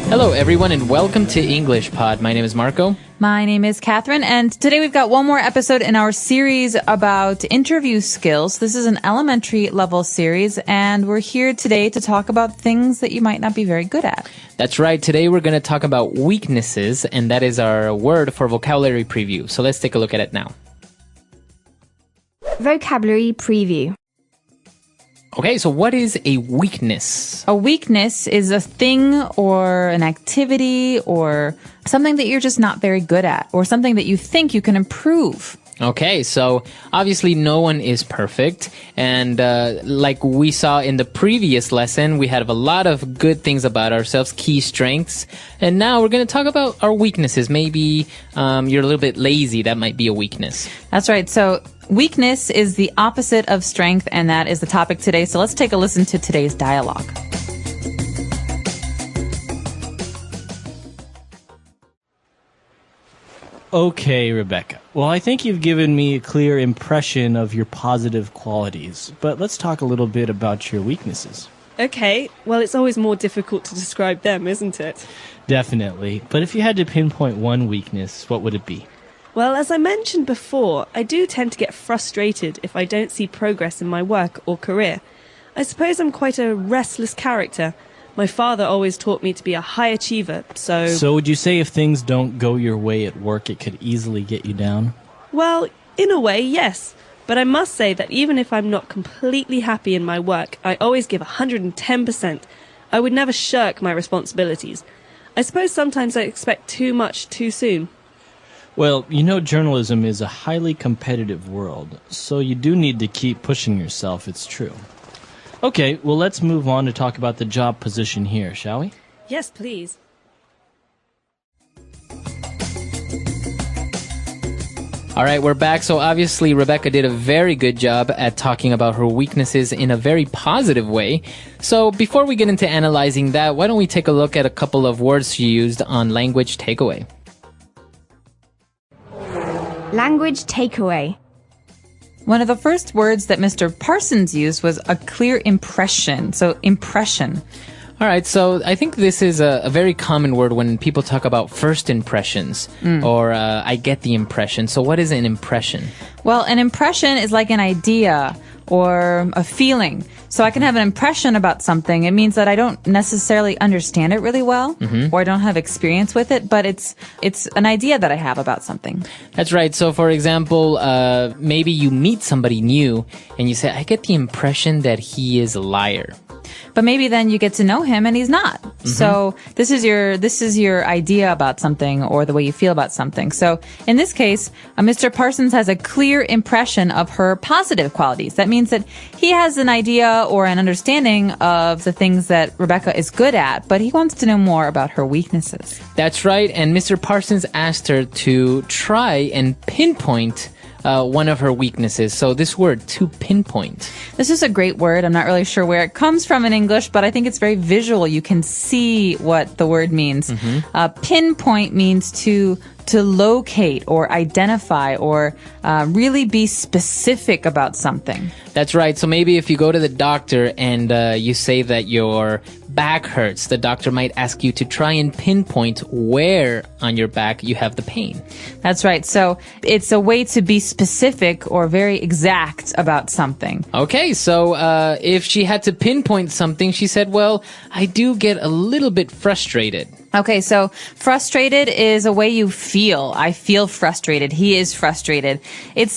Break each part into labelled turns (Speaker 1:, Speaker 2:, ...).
Speaker 1: Hello, everyone, and welcome to English Pod. My name is Marco.
Speaker 2: My name is Catherine, and today we've got one more episode in our series about interview skills. This is an elementary level series, and we're here today to talk about things that you might not be very good at.
Speaker 1: That's right. Today we're going to talk about weaknesses, and that is our word for vocabulary preview. So let's take a look at it now.
Speaker 3: Vocabulary preview.
Speaker 1: Okay, so what is a weakness?
Speaker 2: A weakness is a thing or an activity or something that you're just not very good at or something that you think you can improve.
Speaker 1: Okay, so obviously no one is perfect. And like we saw in the previous lesson, we had a lot of good things about ourselves, key strengths. And now we're going to talk about our weaknesses. Maybe you're a little bit lazy. That might be a weakness.
Speaker 2: That's right. So weakness is the opposite of strength, and that is the topic today. So let's take a listen to today's dialogue.
Speaker 4: Okay, Rebecca. Well, I think you've given me a clear impression of your positive qualities, but let's talk a little bit about your weaknesses.
Speaker 5: Okay, well, it's always more difficult to describe them, isn't it?
Speaker 4: Definitely. But if you had to pinpoint one weakness, what would it be?
Speaker 5: Well, as I mentioned before, I do tend to get frustrated if I don't see progress in my work or career. I suppose I'm quite a restless character. My father always taught me to be a high achiever, so...
Speaker 4: So would you say if things don't go your way at work, it could easily get you down?
Speaker 5: Well, in a way, yes. But I must say that even if I'm not completely happy in my work, I always give 110%. I would never shirk my responsibilities. I suppose sometimes I expect too much too soon.
Speaker 4: Well, you know, journalism is a highly competitive world, so you do need to keep pushing yourself, it's true. Okay, well, let's move on to talk about the job position here, shall we?
Speaker 5: Yes, please.
Speaker 1: All right, we're back. So obviously Rebecca did a very good job at talking about her weaknesses in a very positive way. So before we get into analyzing that, why don't we take a look at a couple of words she used on language takeaway.
Speaker 3: Language takeaway.
Speaker 2: One of the first words that Mr. Parsons used was a clear impression. So impression.
Speaker 1: All right, so I think this is a very common word when people talk about first impressions or I get the impression. So what is an impression?
Speaker 2: Well, an impression is like an idea or a feeling. So I can have an impression about something. It means that I don't necessarily understand it really well or I don't have experience with it, but it's an idea that I have about something.
Speaker 1: That's right. So for example, maybe you meet somebody new and you say, I get the impression that he is a liar.
Speaker 2: But maybe then you get to know him and he's not. So this is your idea about something or the way you feel about something. So in this case, Mr. Parsons has a clear impression of her positive qualities. That means that he has an idea or an understanding of the things that Rebecca is good at, but he wants to know more about her weaknesses.
Speaker 1: That's right. And Mr. Parsons asked her to try and pinpoint one of her weaknesses. So this word, to pinpoint.
Speaker 2: This is a great word. I'm not really sure where it comes from in English, but I think it's very visual. You can see what the word means. Pinpoint means to locate or identify or really be specific about something.
Speaker 1: That's right. So maybe if you go to the doctor and you say that your back hurts, the doctor might ask you to try and pinpoint where on your back you have the pain.
Speaker 2: That's right. So it's a way to be specific or very exact about something.
Speaker 1: Okay, so if she had to pinpoint something, she said, well, I do get a little bit frustrated.
Speaker 2: Okay, so frustrated is a way you feel. I feel frustrated. He is frustrated. It's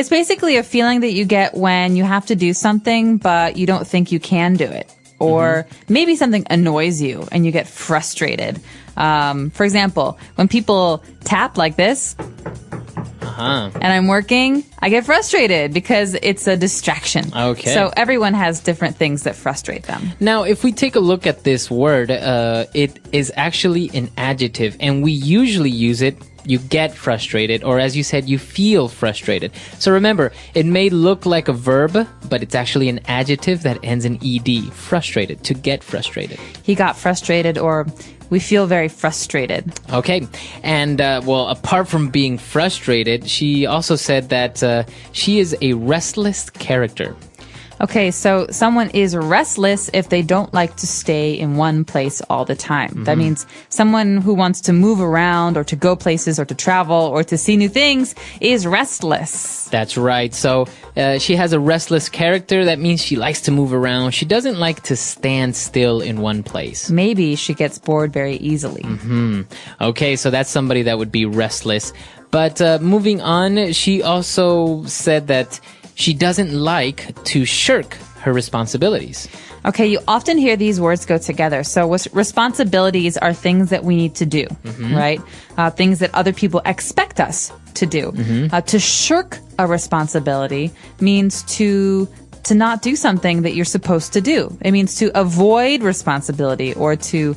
Speaker 2: basically a feeling that you get when you have to do something, but you don't think you can do it. Or maybe something annoys you and you get frustrated. For example, when people tap like this, and I'm working, I get frustrated because it's a distraction.
Speaker 1: Okay.
Speaker 2: So everyone has different things that frustrate them.
Speaker 1: Now, if we take a look at this word, it is actually an adjective, and we usually use it. You get frustrated, or as you said, you feel frustrated. So remember, it may look like a verb, but it's actually an adjective that ends in ed, frustrated, to get frustrated.
Speaker 2: He got frustrated, or we feel very frustrated.
Speaker 1: Okay. And, well, apart from being frustrated, she also said that she is a restless character.
Speaker 2: Okay, so someone is restless if they don't like to stay in one place all the time. That means someone who wants to move around or to go places or to travel or to see new things is restless.
Speaker 1: That's right. So she has a restless character. That means she likes to move around. She doesn't like to stand still in one place.
Speaker 2: Maybe she gets bored very easily.
Speaker 1: Okay, so that's somebody that would be restless. But moving on, she also said that she doesn't like to shirk her responsibilities.
Speaker 2: Okay, you often hear these words go together. So responsibilities are things that we need to do, right? Things that other people expect us to do. To shirk a responsibility means to not do something that you're supposed to do. It means to avoid responsibility or to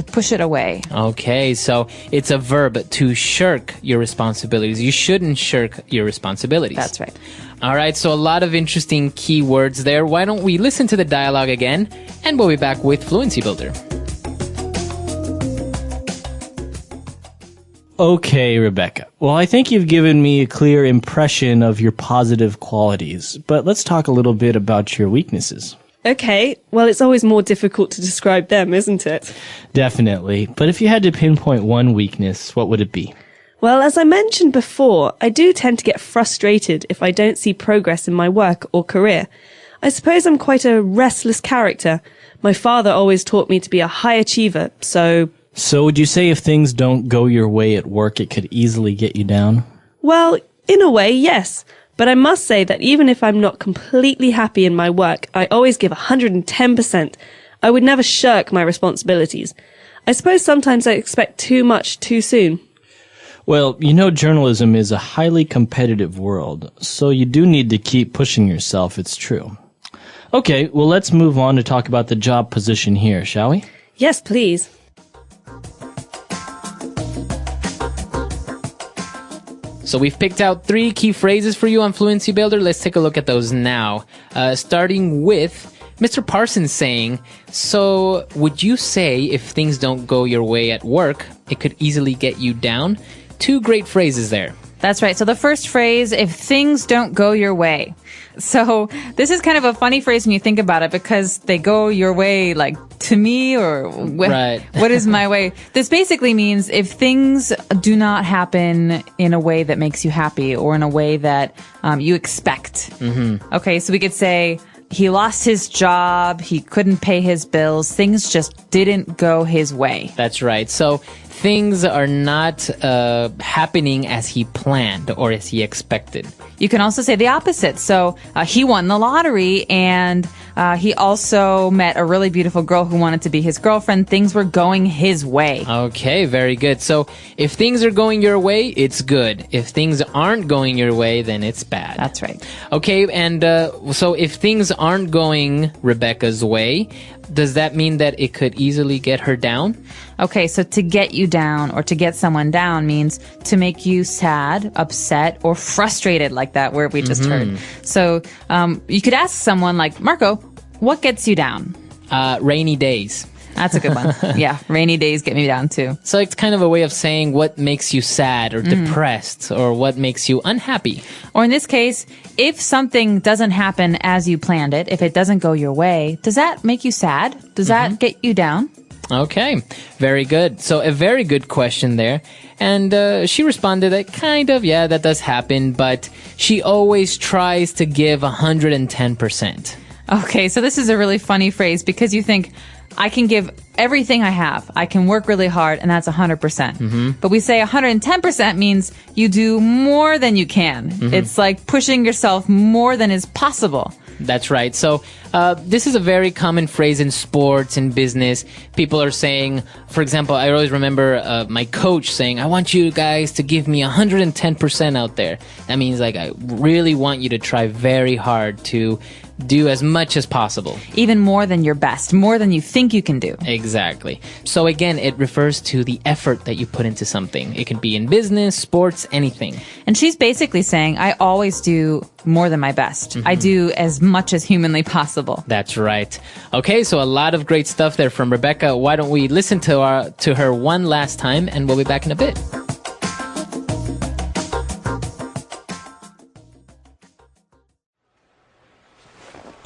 Speaker 2: push it away.
Speaker 1: Okay, so it's a verb, to shirk your responsibilities. You shouldn't shirk your responsibilities.
Speaker 2: That's right.
Speaker 1: All right, so a lot of interesting key words there. Why don't we listen to the dialogue again, and we'll be back with Fluency Builder.
Speaker 4: Okay, Rebecca. Well, I think you've given me a clear impression of your positive qualities, but let's talk a little bit about your weaknesses.
Speaker 5: Okay, well, it's always more difficult to describe them, isn't it?
Speaker 4: Definitely. But if you had to pinpoint one weakness, what would it be?
Speaker 5: Well, as I mentioned before, I do tend to get frustrated if I don't see progress in my work or career. I suppose I'm quite a restless character. My father always taught me to be a high achiever, so...
Speaker 4: So would you say if things don't go your way at work, it could easily get you down?
Speaker 5: Well, in a way, yes. But I must say that even if I'm not completely happy in my work, I always give 110%. I would never shirk my responsibilities. I suppose sometimes I expect too much too soon.
Speaker 4: Well, you know, journalism is a highly competitive world, so you do need to keep pushing yourself, it's true. Okay, well, let's move on to talk about the job position here, shall we?
Speaker 5: Yes, please.
Speaker 1: So we've picked out 3 key phrases for you on Fluency Builder. Let's take a look at those now. Starting with Mr. Parsons saying, so would you say if things don't go your way at work, it could easily get you down? 2 great phrases there.
Speaker 2: That's right. So the first phrase, if things don't go your way. So this is kind of a funny phrase when you think about it because they go your way, like to me or
Speaker 1: Right.
Speaker 2: What is my way? This basically means if things do not happen in a way that makes you happy or in a way that you expect. Okay, so we could say he lost his job, he couldn't pay his bills, things just didn't go his way.
Speaker 1: That's right. So things are not happening as he planned or as he expected.
Speaker 2: You can also say the opposite. So he won the lottery and he also met a really beautiful girl who wanted to be his girlfriend. Things were going his way.
Speaker 1: Okay, very good. So if things are going your way, it's good. If things aren't going your way, then it's bad.
Speaker 2: That's right.
Speaker 1: Okay, and so if things aren't going Rebecca's way, does that mean that it could easily get her down?
Speaker 2: Okay, so to get you down or to get someone down means to make you sad, upset, or frustrated, like that word we just heard. So you could ask someone like, Marco, what gets you down?
Speaker 1: Rainy days.
Speaker 2: That's a good one. Yeah, rainy days get me down too.
Speaker 1: So it's kind of a way of saying what makes you sad or depressed or what makes you unhappy.
Speaker 2: Or in this case, if something doesn't happen as you planned it, if it doesn't go your way, does that make you sad? Does that get you down?
Speaker 1: Okay, very good. So a very good question there. And she responded that kind of, yeah, that does happen, but she always tries to give 110%.
Speaker 2: Okay, so this is a really funny phrase because you think, I can give everything I have. I can work really hard, and that's 100%. But we say 110% means you do more than you can. It's like pushing yourself more than is possible.
Speaker 1: That's right. So this is a very common phrase in sports and business. People are saying, for example, I always remember my coach saying, I want you guys to give me 110% out there. That means like I really want you to try very hard to do as much as possible.
Speaker 2: Even more than your best, more than you think you can do.
Speaker 1: Exactly. So again, it refers to the effort that you put into something. It can be in business, sports, anything.
Speaker 2: And she's basically saying, I always do more than my best. I do as much as humanly possible.
Speaker 1: That's right. Okay, so a lot of great stuff there from Rebecca. Why don't we listen to her one last time, and we'll be back in a bit.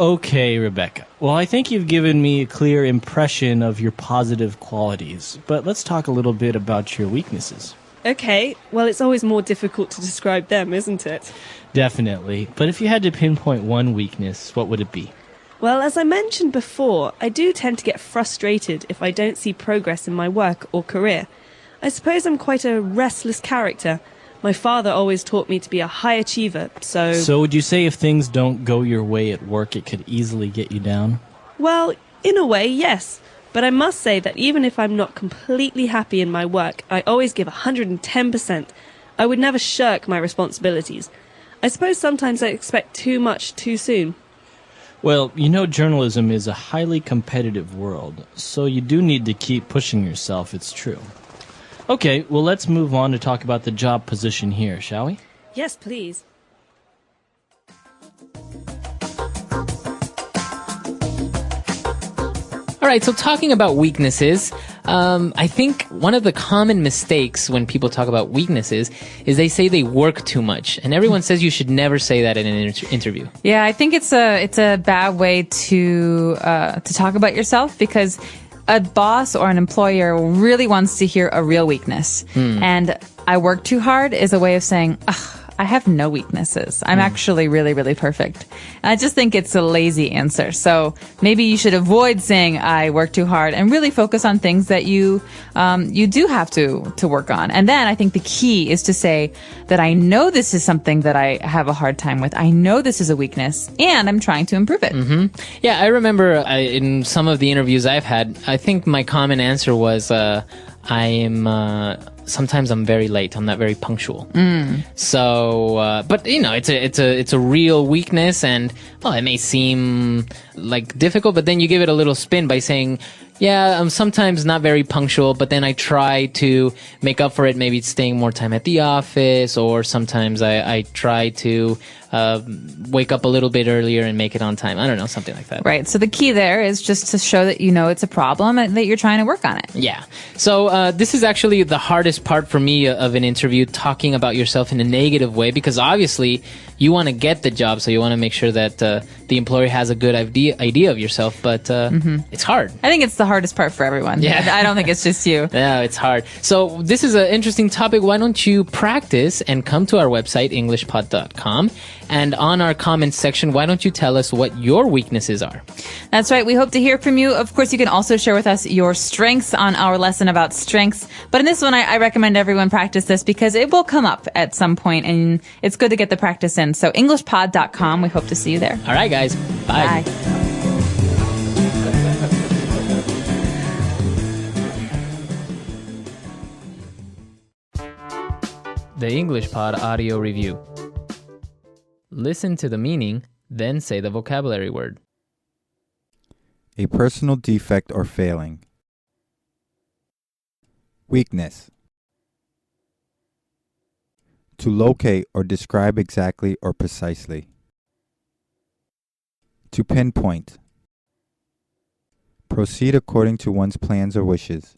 Speaker 4: Okay, Rebecca. Well, I think you've given me a clear impression of your positive qualities, but let's talk a little bit about your weaknesses.
Speaker 5: Okay, well, it's always more difficult to describe them, isn't it?
Speaker 4: Definitely. But if you had to pinpoint one weakness, what would it be?
Speaker 5: Well, as I mentioned before, I do tend to get frustrated if I don't see progress in my work or career. I suppose I'm quite a restless character. My father always taught me to be a high achiever, so...
Speaker 4: So would you say if things don't go your way at work, it could easily get you down?
Speaker 5: Well, in a way, yes. But I must say that even if I'm not completely happy in my work, I always give 110%. I would never shirk my responsibilities. I suppose sometimes I expect too much too soon.
Speaker 4: Well, you know journalism is a highly competitive world, so you do need to keep pushing yourself, it's true. Okay, well let's move on to talk about the job position here, shall we?
Speaker 5: Yes, please.
Speaker 1: All right, so talking about weaknesses, I think one of the common mistakes when people talk about weaknesses is they say they work too much, and everyone says you should never say that in an interview.
Speaker 2: Yeah, I think it's a bad way to talk about yourself, because a boss or an employer really wants to hear a real weakness. And I work too hard is a way of saying, ugh, I have no weaknesses. I'm actually really, really perfect. And I just think it's a lazy answer. So maybe you should avoid saying I work too hard and really focus on things that you do have to work on. And then I think the key is to say that I know this is something that I have a hard time with. I know this is a weakness and I'm trying to improve it.
Speaker 1: Yeah, I remember in some of the interviews I've had, I think my common answer was, sometimes I'm very late. I'm not very punctual. So, but you know, it's a real weakness, and well, it may seem like difficult, but then you give it a little spin by saying, yeah, I'm sometimes not very punctual, but then I try to make up for it, maybe staying more time at the office, or sometimes I try to wake up a little bit earlier and make it on time. I don't know, something like that.
Speaker 2: Right. So the key there is just to show that you know it's a problem and that you're trying to work on it.
Speaker 1: Yeah. So this is actually the hardest part for me of an interview, talking about yourself in a negative way, because obviously you want to get the job, so you want to make sure that the employer has a good idea of yourself, but it's hard.
Speaker 2: I think it's the hardest part for everyone.
Speaker 1: Yeah.
Speaker 2: I don't think it's just you.
Speaker 1: Yeah, it's hard. So this is an interesting topic. Why don't you practice and come to our website, englishpod.com, and on our comments section, why don't you tell us what your weaknesses are?
Speaker 2: That's right. We hope to hear from you. Of course, you can also share with us your strengths on our lesson about strengths. But in this one, I recommend everyone practice this because it will come up at some point, and it's good to get the practice in. So englishpod.com. We hope to see you there.
Speaker 1: All right, guys. Bye.
Speaker 2: Bye.
Speaker 1: The English Pod Audio Review. Listen to the meaning, then say the vocabulary word.
Speaker 6: A personal defect or failing. Weakness. To locate or describe exactly or precisely. To pinpoint. Proceed according to one's plans or wishes.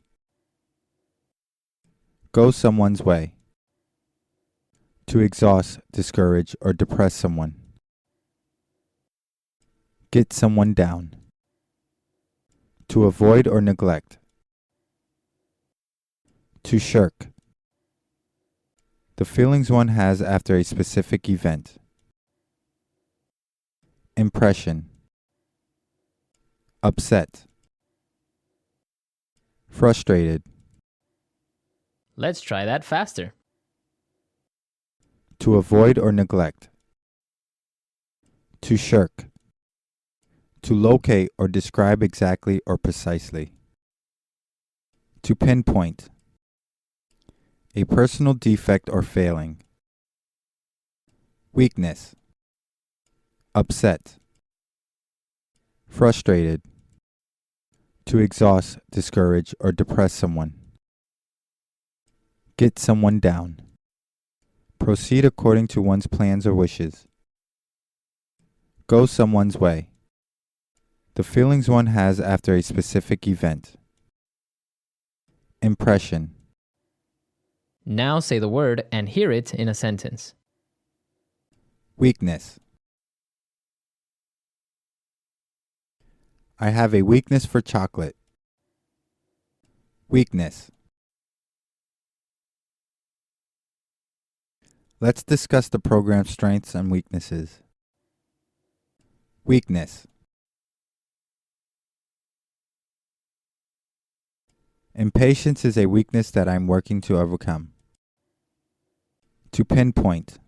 Speaker 6: Go someone's way. To exhaust, discourage, or depress someone. Get someone down. To avoid or neglect. To shirk. The feelings one has after a specific event. Impression. Upset. Frustrated.
Speaker 1: Let's try that faster.
Speaker 6: To avoid or neglect. To shirk. To locate or describe exactly or precisely. To pinpoint. A personal defect or failing. Weakness. Upset. Frustrated. To exhaust, discourage, or depress someone. Get someone down. Proceed according to one's plans or wishes. Go someone's way. The feelings one has after a specific event. Impression.
Speaker 1: Now say the word and hear it in a sentence.
Speaker 6: Weakness. I have a weakness for chocolate. Weakness. Let's discuss the program's strengths and weaknesses. Weakness. Impatience is a weakness that I'm working to overcome. To pinpoint.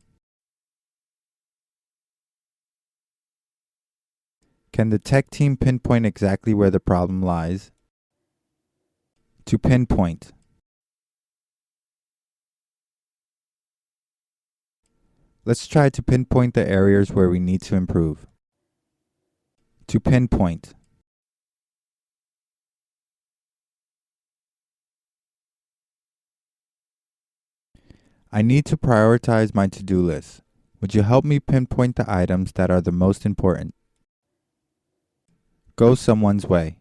Speaker 6: Can the tech team pinpoint exactly where the problem lies? To pinpoint. Let's try to pinpoint the areas where we need to improve. To pinpoint. I need to prioritize my to-do list. Would you help me pinpoint the items that are the most important? Go someone's way.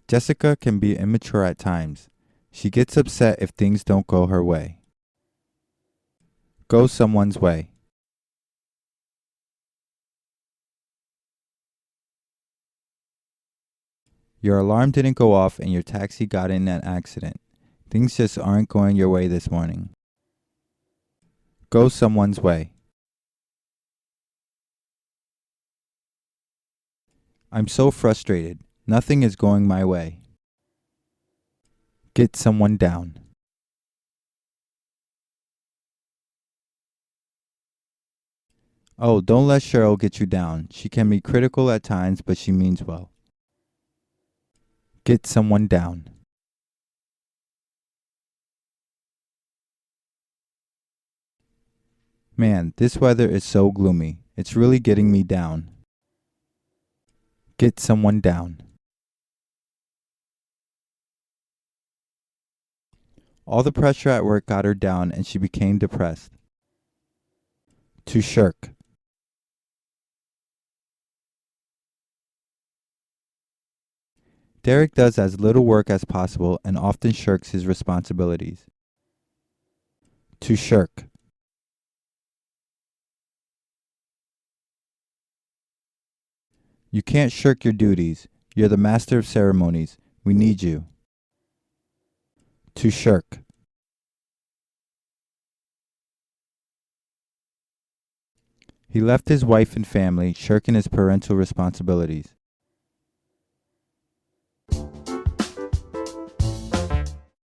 Speaker 6: Jessica can be immature at times. She gets upset if things don't go her way. Go someone's way. Your alarm didn't go off and your taxi got in an accident. Things just aren't going your way this morning. Go someone's way. I'm so frustrated. Nothing is going my way. Get someone down. Oh, don't let Cheryl get you down. She can be critical at times, but she means well. Get someone down. Man, this weather is so gloomy. It's really getting me down. Get someone down. All the pressure at work got her down and she became depressed. To shirk. Derek does as little work as possible and often shirks his responsibilities. To shirk. You can't shirk your duties. You're the master of ceremonies. We need you. To shirk. He left his wife and family, shirking his parental responsibilities.